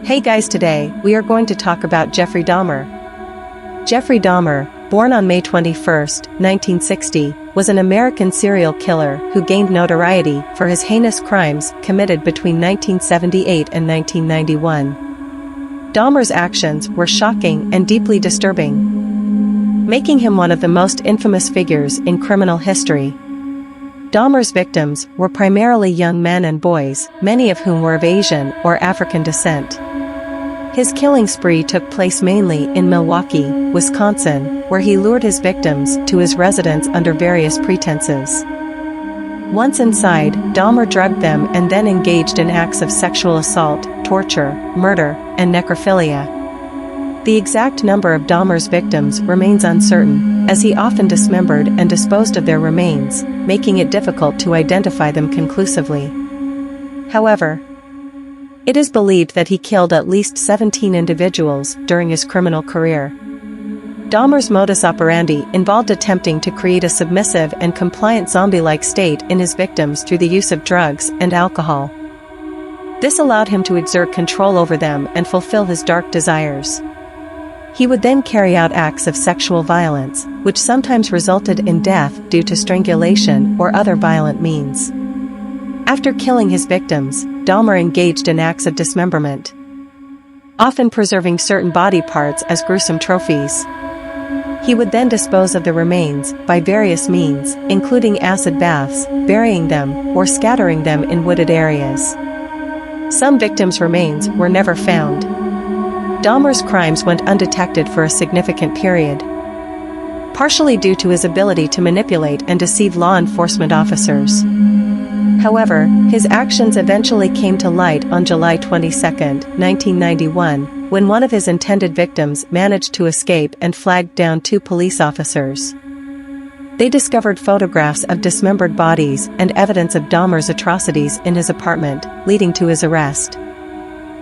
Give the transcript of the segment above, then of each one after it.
Hey guys, today we are going to talk about Jeffrey Dahmer. Jeffrey Dahmer, born on May 21, 1960, was an American serial killer who gained notoriety for his heinous crimes committed between 1978 and 1991. Dahmer's actions were shocking and deeply disturbing, making him one of the most infamous figures in criminal history. Dahmer's victims were primarily young men and boys, many of whom were of Asian or African descent. His killing spree took place mainly in Milwaukee, Wisconsin, where he lured his victims to his residence under various pretenses. Once inside, Dahmer drugged them and then engaged in acts of sexual assault, torture, murder, and necrophilia. The exact number of Dahmer's victims remains uncertain, as he often dismembered and disposed of their remains, making it difficult to identify them conclusively. However, it is believed that he killed at least 17 individuals during his criminal career. Dahmer's modus operandi involved attempting to create a submissive and compliant zombie-like state in his victims through the use of drugs and alcohol. This allowed him to exert control over them and fulfill his dark desires. He would then carry out acts of sexual violence, which sometimes resulted in death due to strangulation or other violent means. After killing his victims, Dahmer engaged in acts of dismemberment, often preserving certain body parts as gruesome trophies. He would then dispose of the remains by various means, including acid baths, burying them, or scattering them in wooded areas. Some victims' remains were never found. Dahmer's crimes went undetected for a significant period, partially due to his ability to manipulate and deceive law enforcement officers. However, his actions eventually came to light on July 22, 1991, when one of his intended victims managed to escape and flagged down two police officers. They discovered photographs of dismembered bodies and evidence of Dahmer's atrocities in his apartment, leading to his arrest.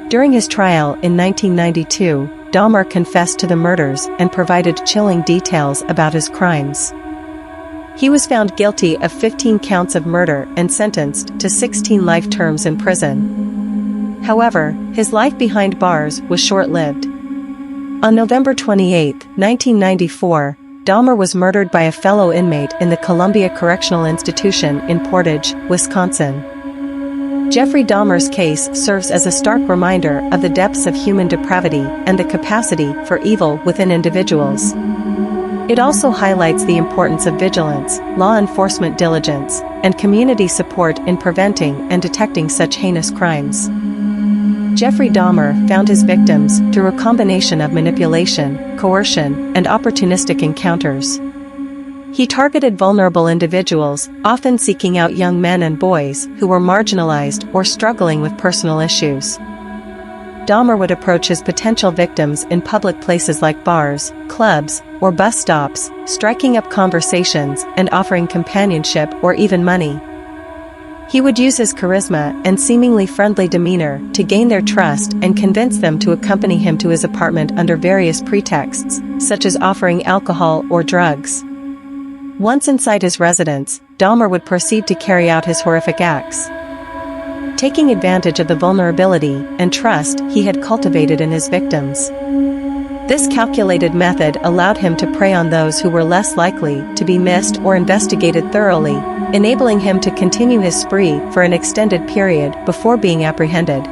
During his trial in 1992, Dahmer confessed to the murders and provided chilling details about his crimes. He was found guilty of 15 counts of murder and sentenced to 16 life terms in prison. However, his life behind bars was short-lived. On November 28, 1994, Dahmer was murdered by a fellow inmate in the Columbia Correctional Institution in Portage, Wisconsin. Jeffrey Dahmer's case serves as a stark reminder of the depths of human depravity and the capacity for evil within individuals. It also highlights the importance of vigilance, law enforcement diligence, and community support in preventing and detecting such heinous crimes. Jeffrey Dahmer found his victims through a combination of manipulation, coercion, and opportunistic encounters. He targeted vulnerable individuals, often seeking out young men and boys who were marginalized or struggling with personal issues. Dahmer would approach his potential victims in public places like bars, clubs, or bus stops, striking up conversations and offering companionship or even money. He would use his charisma and seemingly friendly demeanor to gain their trust and convince them to accompany him to his apartment under various pretexts, such as offering alcohol or drugs. Once inside his residence, Dahmer would proceed to carry out his horrific acts, taking advantage of the vulnerability and trust he had cultivated in his victims. This calculated method allowed him to prey on those who were less likely to be missed or investigated thoroughly, enabling him to continue his spree for an extended period before being apprehended.